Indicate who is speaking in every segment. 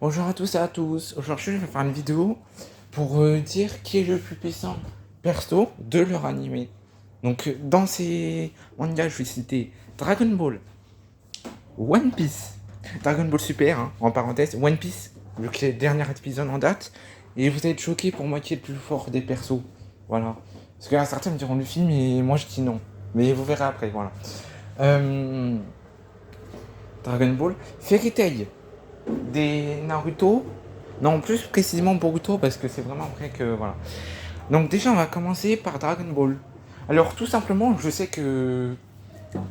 Speaker 1: Bonjour à tous et à tous. Aujourd'hui, je vais faire une vidéo pour dire qui est le plus puissant perso de leur animé. Donc, dans ces mangas, je vais citer Dragon Ball, One Piece, Dragon Ball Super, hein, en parenthèse, One Piece, vu que c'est le dernier épisode en date. Et vous allez être choqués pour moi qui est le plus fort des persos. Voilà. Parce que certains me diront le film et moi je dis non. Mais vous verrez après, voilà. Euh, Dragon Ball, Fairy Tail, des Naruto. Non, plus précisément Boruto parce que c'est vraiment vrai que voilà. Donc déjà on va commencer par Dragon Ball. Alors tout simplement, je sais que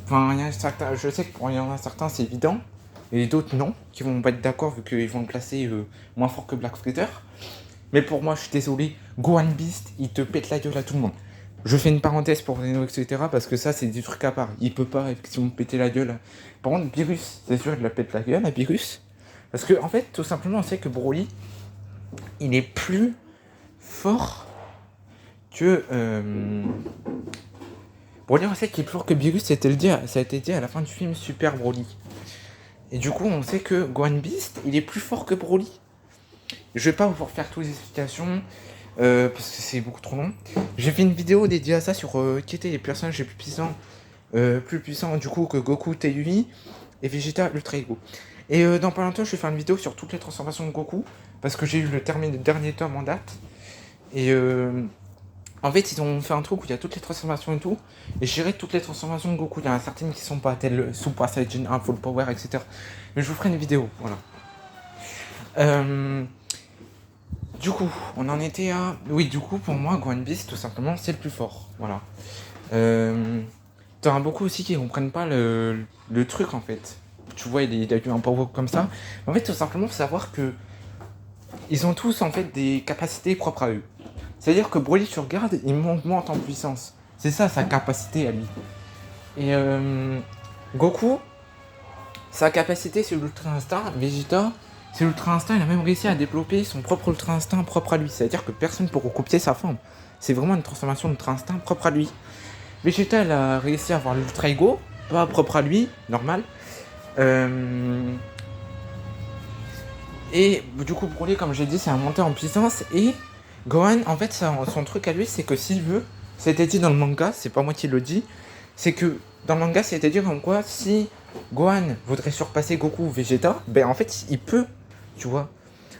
Speaker 1: enfin il y a certains, je sais que pour il y en a certains c'est évident et d'autres non, qui vont pas être d'accord vu qu'ils vont le classer moins fort que Black Fritter. Mais pour moi, je suis désolé, Gohan Beast, il te pète la gueule à tout le monde. Je fais une parenthèse pour Reno, etc. parce que ça, c'est des trucs à part. Il peut pas effectivement péter la gueule. Par contre, Beerus, c'est sûr, il la pète la gueule à Beerus. Parce que, en fait, tout simplement, on sait que Broly, il est plus fort que. Broly, on sait qu'il est plus fort que Beerus, ça a été dit à la fin du film Super Broly. Et du coup, on sait que Gohan Beast, il est plus fort que Broly. Je vais pas vous refaire toutes les explications. Parce que c'est beaucoup trop long. J'ai fait une vidéo dédiée à ça sur qui étaient les personnages les plus puissants du coup que Goku, Teiui et Vegeta Ultra Ego. Et dans pas longtemps, je vais faire une vidéo sur toutes les transformations de Goku parce que j'ai eu le dernier tome en date. Et en fait, ils ont fait un truc où il y a toutes les transformations et tout. Et je dirais toutes les transformations de Goku. Il y en a certaines qui sont pas telles Super Saiyan 1, Full Power, etc. Mais je vous ferai une vidéo, voilà. Euh, Du coup, on en était à. Oui, du coup, pour moi, Gohan Beast, tout simplement, c'est le plus fort. Voilà. T'en as beaucoup aussi qui comprennent pas le truc en fait. Tu vois, il a eu un power comme ça. En fait, tout simplement, faut savoir que ils ont tous en fait des capacités propres à eux. C'est-à-dire que Broly, tu regardes, il monte en puissance. C'est ça sa capacité à lui. Et Goku, sa capacité c'est l'ultra instinct. Vegeta, c'est l'ultra instinct. Il a même réussi à développer son propre ultra instinct propre à lui. C'est-à-dire que personne ne peut recopier sa forme. C'est vraiment une transformation d'ultra instinct propre à lui. Vegeta, elle a réussi à avoir l'ultra ego, pas propre à lui, normal. Euh, Et du coup, Broly, comme j'ai dit, c'est un monté en puissance. Et Gohan, en fait, son truc à lui, c'est que s'il veut, c'était dit dans le manga, c'est pas moi qui le dis, c'est que dans le manga, c'était dit comme quoi si Gohan voudrait surpasser Goku ou Vegeta, ben en fait, il peut, tu vois.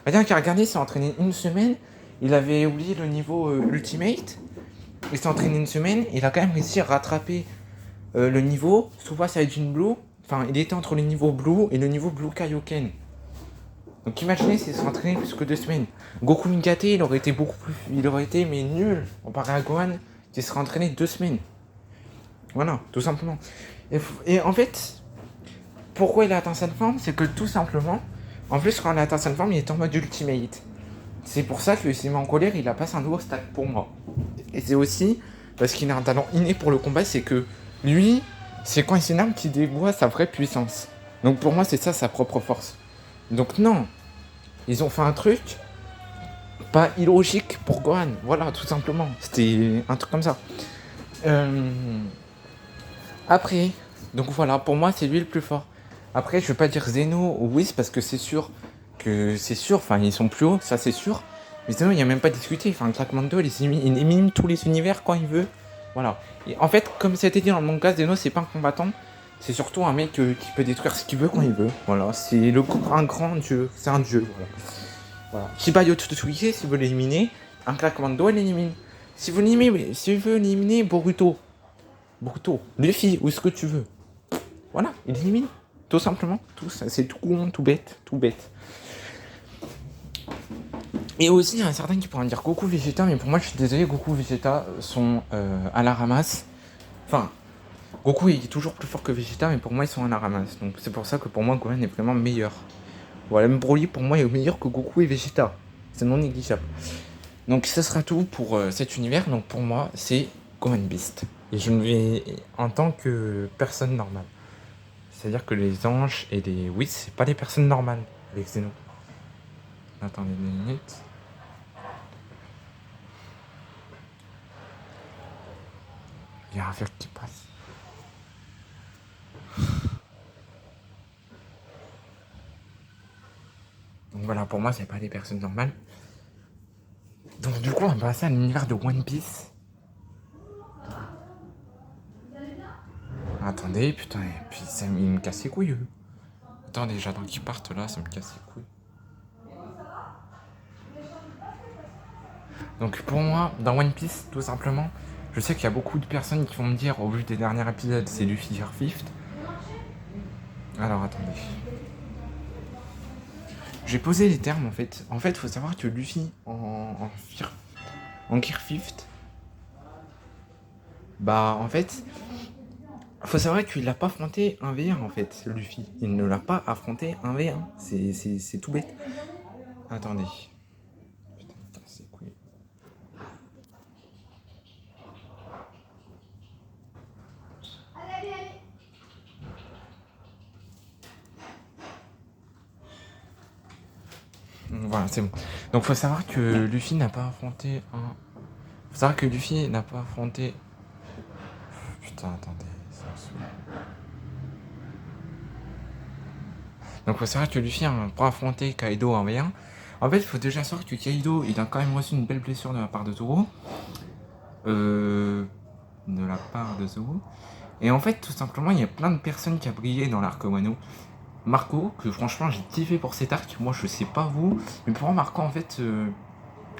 Speaker 1: Rien qu'à regarder, il s'est entraîné une semaine, il avait oublié le niveau Ultimate, il s'est entraîné une semaine, il a quand même réussi à rattraper le niveau Super Saiyan Blue, enfin, il était entre le niveau Blue et le niveau Blue Kaioken. Donc imaginez s'il se entraîné plus que 2 semaines. Goku Migate, il aurait été beaucoup plus. Il aurait été mais nul comparé à Gohan qui serait entraîné 2 semaines. Voilà, tout simplement. Et en fait, pourquoi il a atteint cette forme? C'est que tout simplement, en plus quand il a atteint cette forme, il est en mode ultimate. C'est pour ça que s'il met en colère, il a passé un nouveau stade pour moi. Et c'est aussi parce qu'il a un talent inné pour le combat, c'est que lui, c'est quand il s'énerve qu'il dévoie sa vraie puissance. Donc pour moi, c'est ça sa propre force. Donc non, ils ont fait un truc pas illogique pour Gohan. Voilà, tout simplement. C'était un truc comme ça. Euh, Après, donc voilà, pour moi, c'est lui le plus fort. Après, je vais pas dire Zeno ou Whis parce que c'est sûr, enfin, ils sont plus hauts, ça c'est sûr. Mais Zeno, il n'y a même pas discuté. Enfin, claquement de doigts, il élimine tous les univers quand il veut. Voilà. Et en fait, comme ça a été dit dans le manga, Zeno, c'est pas un combattant. C'est surtout un mec qui peut détruire ce qu'il veut quand il veut. Voilà, c'est un grand dieu. C'est un dieu, voilà. Voilà. Shibayo Tsutsuki, si vous l'éliminez, un claquement de doigts, il l'élimine. Si vous éliminer Boruto, Luffy, ou ce que tu veux, voilà, il élimine. Tout simplement. Tout ça, c'est tout con, tout bête, tout bête. Et aussi, il y a un certain qui pourrait dire Goku Vegeta, mais pour moi, je suis désolé, Goku Vegeta sont à la ramasse. Enfin, Goku est toujours plus fort que Vegeta, mais pour moi, ils sont à la ramasse. Donc c'est pour ça que pour moi, Gohan est vraiment meilleur. Voilà, même Broly, pour moi, est meilleur que Goku et Vegeta. C'est non négligeable. Donc ce sera tout pour cet univers. Donc pour moi, c'est Gohan Beast. Et je me vais en tant que personne normale. C'est-à-dire que les anges et les Whis, c'est pas les personnes normales avec Zeno. Attendez 2 minutes. Il y a un verre qui passe. Donc voilà, pour moi, c'est pas des personnes normales. Donc du coup, on va passer à l'univers de One Piece. Attendez, putain, et puis ça me casse les couilles. Attendez, j'attends qu'ils partent là, ça me casse les couilles. Donc pour moi, dans One Piece, tout simplement, je sais qu'il y a beaucoup de personnes qui vont me dire, au vu des derniers épisodes, c'est Luffy Gear Fifth. Alors attendez. J'ai posé les termes en fait. En fait, faut savoir que Luffy en Gear Fifth, bah en fait, faut savoir qu'il l'a pas affronté un V1 en fait, Luffy. Il ne l'a pas affronté un V1. C'est tout bête. Attendez. Putain, c'est cool. Voilà, c'est bon. Donc faut savoir que Luffy n'a pas affronté un. Faut savoir que Luffy n'a pas affronté. Putain, attendez. Donc faut savoir que Luffy a pas affronté Kaido en V1. En fait, il faut déjà savoir que Kaido, il a quand même reçu une belle blessure de la part de Zoro. De la part de Zoro. Et en fait, tout simplement, il y a plein de personnes qui ont brillé dans l'arc Wano. Marco, que franchement j'ai kiffé pour cet arc, moi je sais pas vous, mais pour moi Marco en fait,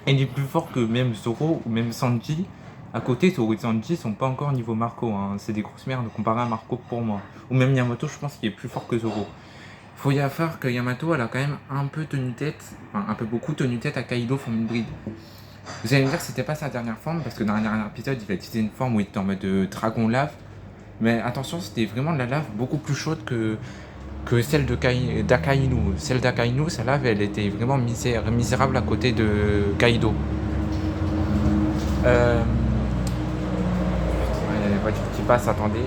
Speaker 1: il est plus fort que même Zoro ou même Sanji. À côté, Zoro et Sanji sont pas encore au niveau Marco, hein. C'est des grosses merdes comparé à Marco pour moi. Ou même Yamato, je pense qu'il est plus fort que Zoro. Faut y faire que Yamato, elle a quand même un peu tenu tête, enfin un peu beaucoup tenu tête à Kaido forme hybride. Vous allez me dire que c'était pas sa dernière forme, parce que dans le dernier épisode, il a utilisé une forme où il était en mode dragon lave. Mais attention, c'était vraiment de la lave beaucoup plus chaude que celle d'Akainu. Celle d'Akainu, sa lave, elle était vraiment misérable à côté de Kaido. Il y a des voitures qui passent, attendez.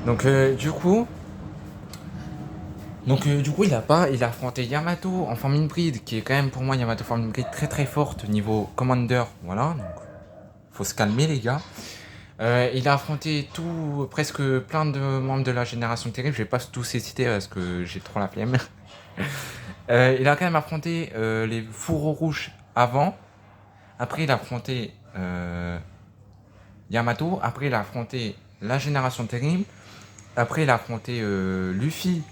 Speaker 1: Donc du coup, il a affronté Yamato en forme hybride, qui est quand même pour moi Yamato forme hybride très très forte niveau commander. Voilà, donc faut se calmer les gars. Il a affronté presque plein de membres de la génération terrible. Je vais pas tous les citer parce que j'ai trop la flemme. Il a quand même affronté les fourreaux rouges avant. Après, il a affronté Yamato. Après, il a affronté la génération terrible. Après, il a affronté Luffy.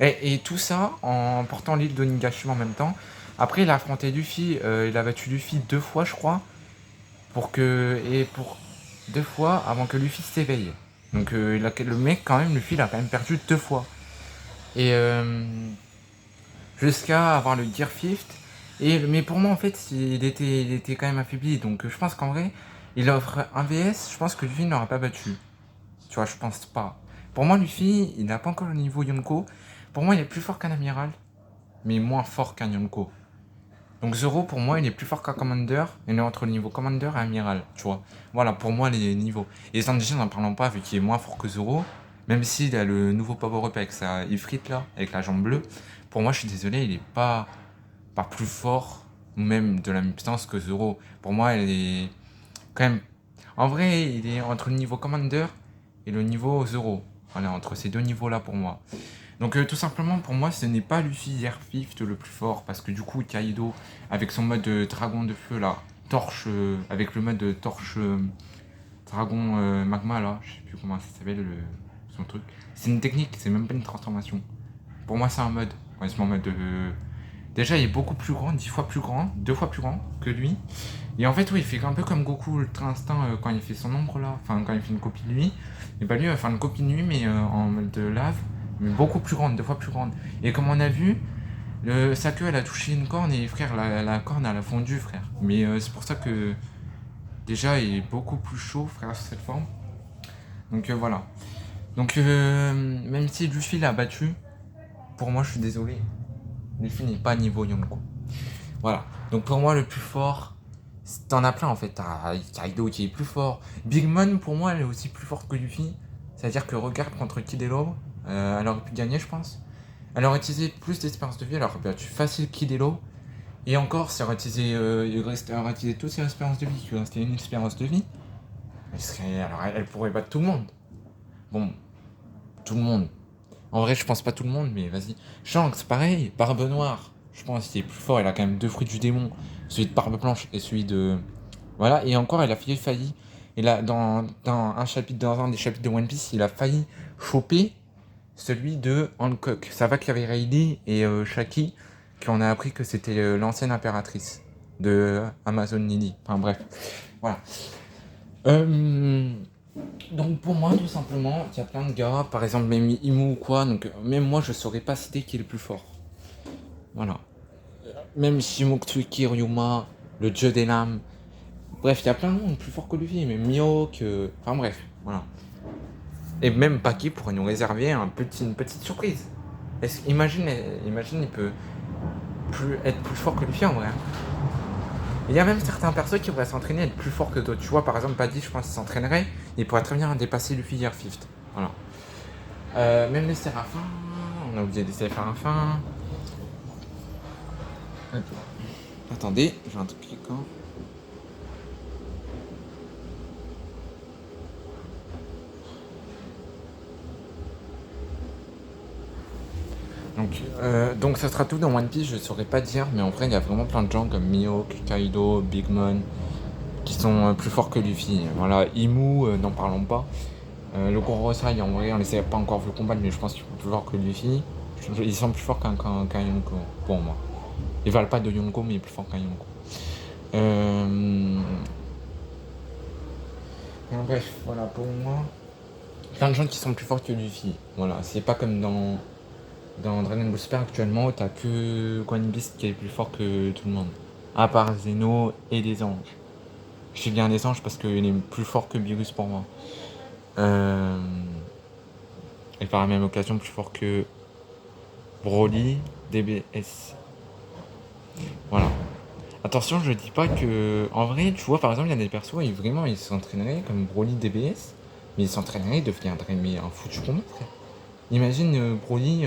Speaker 1: Et tout ça en portant l'île d'Onigashima en même temps. Après, il a affronté Luffy. Il a battu Luffy 2 fois, je crois. Pour 2 fois avant que Luffy s'éveille. Donc le mec quand même, Luffy, il a quand même perdu 2 fois. Et jusqu'à avoir le Gear Fifth. Mais pour moi en fait, il était quand même affaibli. Donc je pense qu'en vrai, il offre un VS, je pense que Luffy n'aura pas battu. Tu vois, je pense pas. Pour moi, Luffy, il n'a pas encore le niveau Yonko. Pour moi, il est plus fort qu'un amiral, mais moins fort qu'un Yonko. Donc Zoro, pour moi, il est plus fort qu'un Commander. Il est entre le niveau Commander et Amiral, tu vois. Voilà, pour moi, les niveaux. Et Sanji, n'en parlons pas, vu qu'il est moins fort que Zoro. Même s'il a le nouveau power-up avec sa Ifrit, là, avec la jambe bleue. Pour moi, je suis désolé, il est pas plus fort, ou même de la même puissance que Zoro. Pour moi, il est quand même... En vrai, il est entre le niveau Commander et le niveau Zoro. Voilà, entre ces deux niveaux-là pour moi. Donc tout simplement pour moi ce n'est pas Luffy Gear Fifth le plus fort parce que du coup Kaido avec son mode dragon de feu là, torche avec le mode de torche dragon magma là, je sais plus comment ça s'appelle son truc. C'est une technique, c'est même pas une transformation. Pour moi c'est un mode. Ouais, c'est mon mode de... Déjà il est beaucoup plus grand, 10 fois plus grand, 2 fois plus grand que lui. Et en fait oui il fait un peu comme Goku Ultra Instinct quand il fait son ombre là, enfin quand il fait une copie de lui. Et pas lui, enfin une copie de lui mais en mode de lave. Mais beaucoup plus grande, 2 fois plus grande. Et comme on a vu, sa queue elle a touché une corne et frère, la corne elle a fondu frère. Mais c'est pour ça que déjà il est beaucoup plus chaud frère sur cette forme. Donc voilà. Donc même si Luffy l'a battu, pour moi je suis désolé. Luffy n'est pas niveau Yonko. Voilà. Donc pour moi le plus fort, t'en as plein en fait. T'as Kaido qui est plus fort. Big Mom pour moi elle est aussi plus forte que Luffy. C'est-à-dire que regarde contre Kid Elo, elle aurait pu gagner je pense. Elle aurait utilisé plus d'espérance de vie, elle aurait battu facile Kid Elo. Et encore, si elle aurait utilisé toutes ses espérances de vie, qu'il restait une espérance de vie, elle pourrait battre tout le monde. Bon, tout le monde. En vrai, je pense pas tout le monde, mais vas-y. Shanks, pareil, Barbe Noire. Je pense qu'il est plus fort, il a quand même deux fruits du démon. Celui de Barbe Blanche et celui de... Voilà, et encore, il a failli. Et là, dans un des chapitres de One Piece, il a failli choper celui de Hancock. Ça va qu'il y avait Rayleigh et Shaki qui on a appris que c'était l'ancienne impératrice de Amazon Lily. Enfin bref, voilà. Donc pour moi, tout simplement, il y a plein de gars, par exemple même Imu ou quoi, donc même moi je saurais pas citer qui est le plus fort. Voilà. Même Shimokutsuki Ryuma, le dieu des lames. Bref, il y a plein de monde plus fort que lui, même Mihawk, enfin bref, voilà. Et même Paki pourrait nous réserver une petite surprise. Imagine, il peut être plus fort que Luffy en vrai. Il y a même certains persos qui pourraient s'entraîner à être plus forts que d'autres. Tu vois, par exemple, Paddy, je pense qu'il s'entraînerait, il pourrait très bien dépasser Luffy Year Fifth. Voilà. Même les Séraphins, on a oublié les Séraphins. Attendez, j'ai un truc cliquant. Donc ça sera tout dans One Piece, je saurais pas dire, mais en vrai il y a vraiment plein de gens comme Mihawk, Kaido, Big Mom qui sont plus forts que Luffy. Voilà, Imu, n'en parlons pas. Le Gorosei, en vrai on les a pas encore vu combattre, mais je pense qu'ils sont plus forts que Luffy. Ils sont plus forts qu'un Yonko, pour moi. Ils valent pas de Yonko, mais ils sont plus forts qu'un Yonko. Bref, voilà pour moi. Plein de gens qui sont plus forts que Luffy. Voilà, c'est pas comme dans Dragon Ball Super actuellement où t'as que One Beast qui est plus fort que tout le monde. À part Zeno et des anges. Je dis bien des anges parce qu'il est plus fort que Beerus pour moi. Et par la même occasion plus fort que Broly, DBS. Voilà. Attention, je dis pas que... En vrai, tu vois, par exemple, il y a des persos, ils s'entraîneraient comme Broly, DBS, mais ils s'entraîneraient, ils deviendraient mais un foutu combat, frère. Imagine Broly,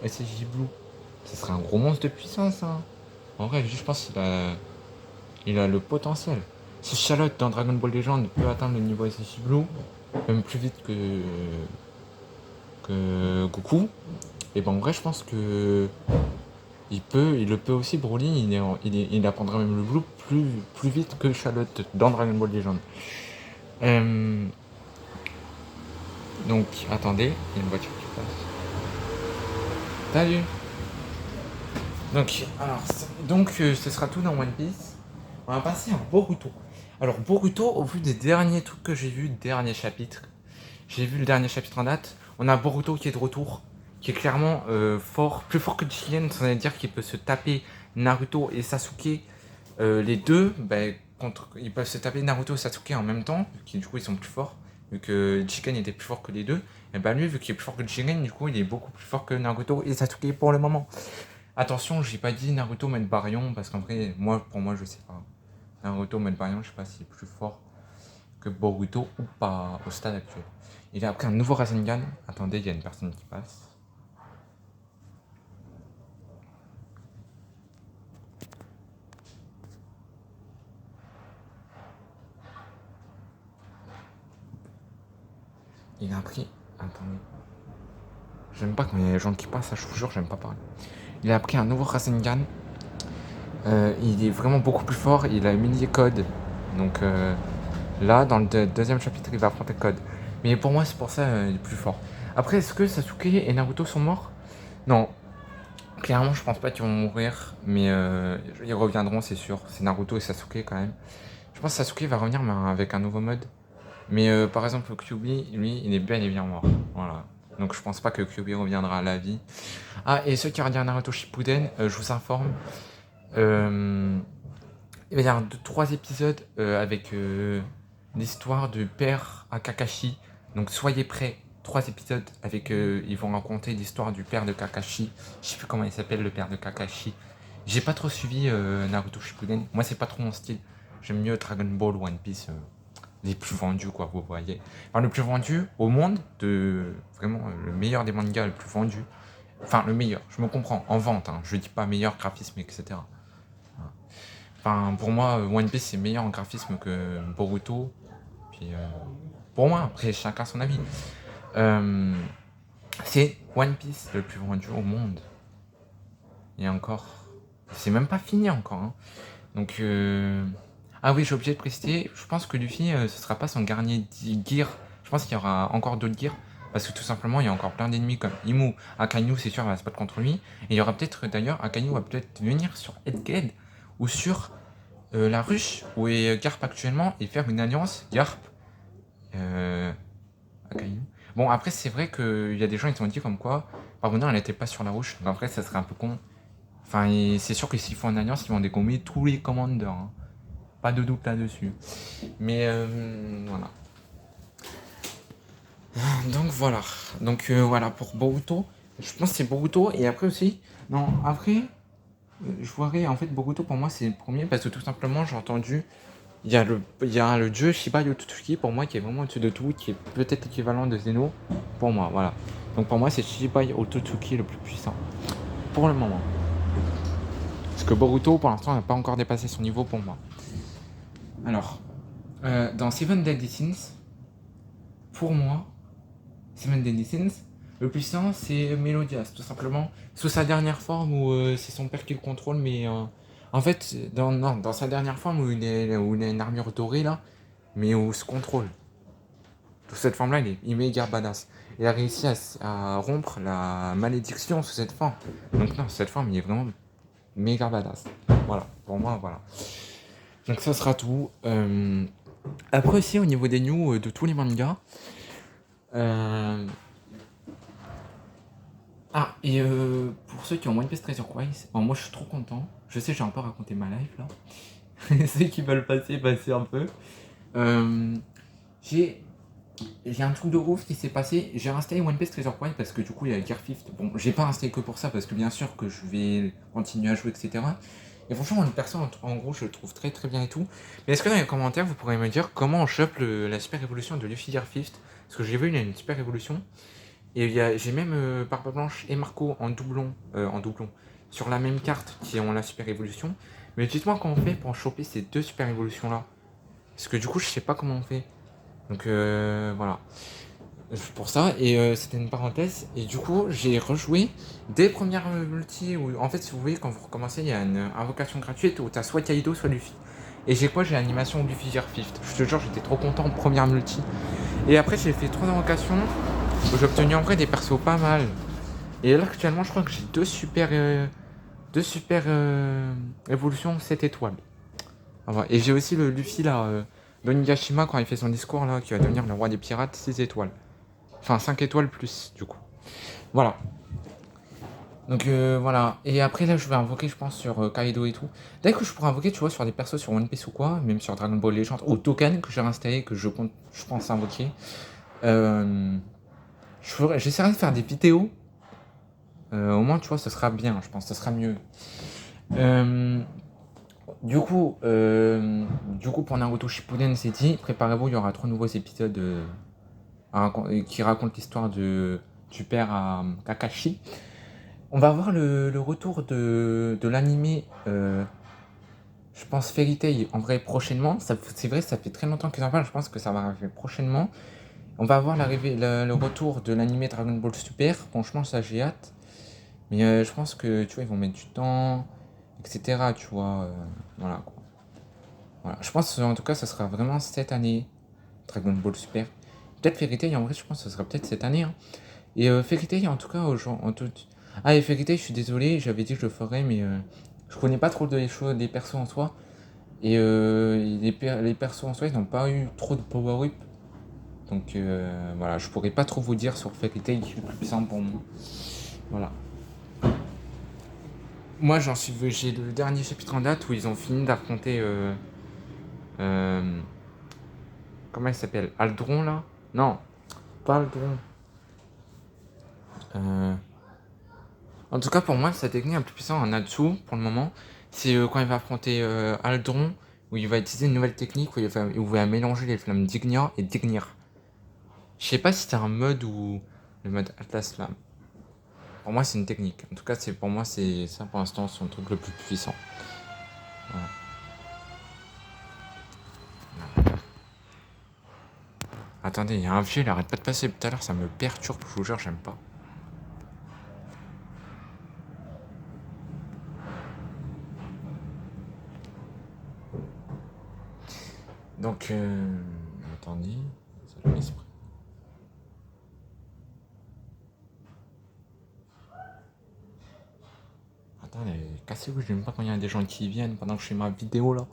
Speaker 1: SSJ Blue. Ce serait un gros monstre de puissance, hein. En vrai, je pense qu'il a le potentiel. Si Charlotte dans Dragon Ball Legend peut atteindre le niveau SSJ Blue, même plus vite que Goku, et ben en vrai, je pense que il le peut aussi, Broly, il apprendra même le Blue plus vite que Charlotte dans Dragon Ball Legend. Donc, attendez, il y a une voiture qui passe. Salut. Donc, ce sera tout dans One Piece. On va passer à Boruto. Alors, Boruto, au vu des derniers trucs que j'ai vus, dernier chapitre, j'ai vu le dernier chapitre en date, on a Boruto qui est de retour, qui est clairement fort, plus fort que Jigen, ça veut dire qu'il peut se taper Naruto et Sasuke, les deux, ils peuvent se taper Naruto et Sasuke en même temps, qui du coup ils sont plus forts, vu que Jigen était plus fort que les deux, et bah lui, vu qu'il est plus fort que Jigen, du coup il est beaucoup plus fort que Naruto et Sasuke pour le moment. Attention, j'ai pas dit Naruto mode Baryon, parce qu'en vrai, pour moi je sais pas. Naruto mode Baryon, je sais pas s'il est plus fort que Boruto ou pas au stade actuel. Il a appris un nouveau Rasengan. Attendez, il y a une personne qui passe. Il a appris... Attendez. J'aime pas quand il y a des gens qui passent, je vous jure, j'aime pas parler. Il a appris un nouveau Rasengan. Il est vraiment beaucoup plus fort. Il a humilié Code. Donc là, dans le deuxième chapitre, il va affronter Code. Mais pour moi, c'est pour ça il est plus fort. Après, est-ce que Sasuke et Naruto sont morts? Non. Clairement, je pense pas qu'ils vont mourir. Mais ils reviendront, c'est sûr. C'est Naruto et Sasuke quand même. Je pense que Sasuke va revenir mais avec un nouveau mode. Mais par exemple, Kyuubi, lui, il est bel et bien mort. Voilà. Donc je pense pas que Kyuubi reviendra à la vie. Ah, et ceux qui regardent Naruto Shippuden, je vous informe. Il va y avoir 3 épisodes avec l'histoire du père à Kakashi. Donc soyez prêts. 3 épisodes avec... ils vont raconter l'histoire du père de Kakashi. Je sais plus comment il s'appelle, le père de Kakashi. J'ai pas trop suivi Naruto Shippuden. Moi, c'est pas trop mon style. J'aime mieux Dragon Ball, One Piece. Les plus vendus, quoi, vous voyez. Enfin, le plus vendu au monde, vraiment le meilleur des mangas, le plus vendu. Enfin, le meilleur, je me comprends, en vente, hein, je dis pas meilleur graphisme, etc. Enfin, pour moi, One Piece, c'est meilleur en graphisme que Boruto. Puis, pour moi, après, chacun son avis. C'est One Piece le plus vendu au monde. Et encore, c'est même pas fini encore. Hein. Donc, ah oui, j'ai obligé de préciser, je pense que Luffy, ce sera pas son dernier gear. Je pense qu'il y aura encore d'autres gears. Parce que tout simplement, il y a encore plein d'ennemis comme Imu. Akainu, c'est sûr, va se battre contre lui. Et il y aura peut-être, d'ailleurs, Akainu va peut-être venir sur Headgate ou sur la ruche où est Garp actuellement et faire une alliance Garp Akainu. Bon, après, c'est vrai qu'il y a des gens qui ont dit comme quoi Parvenir, elle n'était pas sur la ruche. Donc, après, ça serait un peu con. Enfin, c'est sûr que s'ils font une alliance, ils vont dégommer tous les commandeurs. Hein. Pas de doute là-dessus. Mais voilà. Donc voilà. Donc voilà pour Boruto. Je pense que c'est Boruto. Et après aussi. Non, après. Je verrais en fait Boruto pour moi c'est le premier parce que tout simplement j'ai entendu. Il y a le dieu Shiba Yotsuki pour moi qui est vraiment au-dessus de tout. Qui est peut-être l'équivalent de Zeno. Pour moi, voilà. Donc pour moi c'est Shiba Yotsuki le plus puissant. Pour le moment. Parce que Boruto pour l'instant n'a pas encore dépassé son niveau pour moi. Alors. Dans Seven Deadly Sins. Pour moi. Seven Deadly Sins, le puissant c'est Melodias, tout simplement. Sous sa dernière forme où c'est son père qui le contrôle, mais en fait, dans sa dernière forme où il a une armure dorée là, mais où il se contrôle. Sous cette forme là, il est méga badass. Il a réussi à rompre la malédiction sous cette forme. Donc, non, sous cette forme, il est vraiment méga badass. Voilà, pour moi, voilà. Donc, ça sera tout. Après, aussi, au niveau des news de tous les mangas, ah, et pour ceux qui ont One Piece Treasure Quest, moi je suis trop content. Je sais, j'ai un peu raconté ma life là. Ceux qui veulent passer un peu. J'ai un truc de ouf qui s'est passé. J'ai installé One Piece Treasure Quest parce que du coup il y a Gear 5. Bon, j'ai pas installé que pour ça parce que bien sûr que je vais continuer à jouer, etc. Et franchement, une personne en gros, je le trouve très très bien et tout. Mais est-ce que dans les commentaires vous pourrez me dire comment on chope la super évolution de Luffy Gear 5? Parce que j'ai vu, il y a une super évolution. Et j'ai même Barbe Blanche et Marco en doublon, sur la même carte qui ont la super évolution. Mais dites-moi comment on fait pour choper ces deux super évolutions là. Parce que du coup, je sais pas comment on fait. Donc voilà. Pour ça, et c'était une parenthèse. Et du coup, j'ai rejoué des premières multi où, en fait, si vous voyez, quand vous recommencez, il y a une invocation gratuite où t'as soit Kaido, soit Luffy. Et j'ai l'animation Luffy Gear 5. Je te jure, j'étais trop content en première multi. Et après, j'ai fait 3 invocations. J'ai obtenu en vrai des persos pas mal. Et là actuellement je crois que j'ai deux super évolutions 7 étoiles. Et j'ai aussi le Luffy là, d'Onigashima quand il fait son discours là, qui va devenir le roi des pirates, 6 étoiles. Enfin 5 étoiles plus du coup. Voilà. Donc voilà. Et après là je vais invoquer je pense sur Kaido et tout. D'ailleurs que je pourrais invoquer tu vois sur des persos sur One Piece ou quoi, même sur Dragon Ball Legend, ou Token que j'ai installé, que je pense invoquer. J'essaierai de faire des vidéos. Au moins, tu vois, ce sera bien, je pense, ce sera mieux. Du coup, pour Naruto Shippuden, c'est dit. Préparez-vous, il y aura 3 nouveaux épisodes qui racontent l'histoire du père à Kakashi. On va voir le retour de l'animé, je pense, Fairy Tail, en vrai, prochainement. C'est vrai, ça fait très longtemps qu'ils en parlent, je pense que ça va arriver prochainement. On va avoir le retour de l'animé Dragon Ball Super. Franchement, ça, j'ai hâte. Mais je pense que, tu vois, ils vont mettre du temps, etc., tu vois, voilà, quoi. Voilà. Je pense, en tout cas, ça sera vraiment cette année, Dragon Ball Super. Peut-être Fairy Tail, en vrai, je pense que ça sera peut-être cette année, hein. Et Fairy Tail, en tout cas, en tout... Ah, et Fairy Tail, je suis désolé, j'avais dit que je le ferais, mais je connais pas trop des persos en soi. Et les persos en soi, ils n'ont pas eu trop de power-up. Donc, voilà, je pourrais pas trop vous dire sur Fairy Tail qui est le plus puissant pour moi. Voilà. Moi, j'ai le dernier chapitre en date où ils ont fini d'affronter. Comment il s'appelle, Aldron là? Non, pas Aldron. En tout cas, pour moi, sa technique la plus puissante en Natsu pour le moment, c'est quand il va affronter Aldron, où il va utiliser une nouvelle technique où il va mélanger les flammes d'Ignia et d'Ignir. Je sais pas si c'est un mode ou le mode Atlas Flamme. Pour moi, c'est une technique. En tout cas, pour moi, c'est ça pour l'instant son truc le plus puissant. Voilà. Attendez, il y a un vieux, il arrête pas de passer tout à l'heure, ça me perturbe, je vous jure, j'aime pas. Donc, attendez, ça je l'esprit. Attendez, cassez-vous, j'aime pas quand il y a des gens qui viennent pendant que je fais ma vidéo là.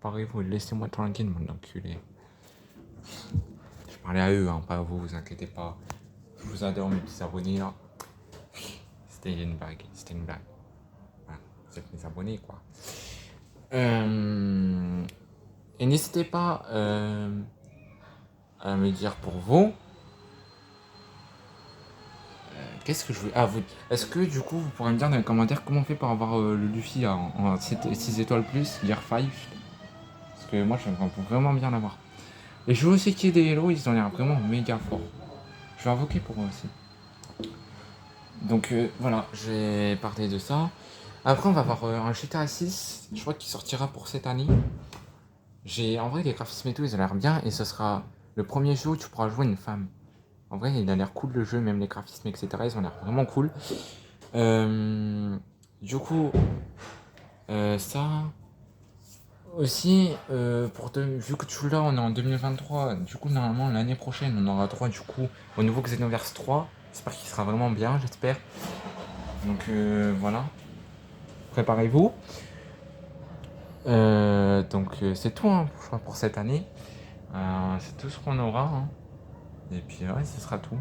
Speaker 1: Parlez-vous, laissez-moi tranquille, mon enculé. Je parlais à eux, hein, pas à vous, vous inquiétez pas. Je vous adore, mes petits abonnés là. C'était une blague, c'était une blague. Voilà, vous êtes mes abonnés quoi. Et n'hésitez pas à me dire pour vous. Qu'est-ce que je veux. Ah, vous. Est-ce que du coup vous pourrez me dire dans les commentaires comment on fait pour avoir le Luffy en 6 étoiles plus, Gear 5? Parce que moi j'aimerais vraiment bien l'avoir. Et je veux aussi qu'il y ait des héros, ils ont l'air vraiment méga forts. Je vais invoquer pour eux aussi. Donc voilà, je vais parler de ça. Après on va avoir un GTA 6, je crois qu'il sortira pour cette année. En vrai les graphismes et tout ils ont l'air bien et ce sera le premier jeu où tu pourras jouer une femme. En vrai il a l'air cool le jeu, même les graphismes etc. Ils ont l'air vraiment cool. Du coup ça aussi vu que tout là on est en 2023, du coup normalement l'année prochaine on aura droit du coup au nouveau Xenoverse 3. J'espère qu'il sera vraiment bien, j'espère. Donc voilà, préparez-vous. Donc c'est tout hein, je crois pour cette année. C'est tout ce qu'on aura hein. Et puis ouais, ce sera tout.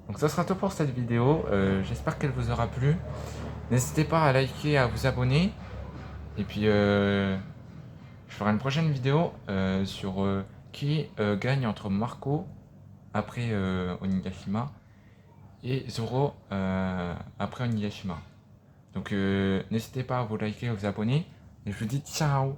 Speaker 1: Donc ça sera tout pour cette vidéo. J'espère qu'elle vous aura plu. N'hésitez pas à liker, à vous abonner. Et puis je ferai une prochaine vidéo sur qui gagne entre Marco après Onigashima et Zoro après Onigashima. Donc n'hésitez pas à vous liker, à vous abonner. Et je vous dis ciao.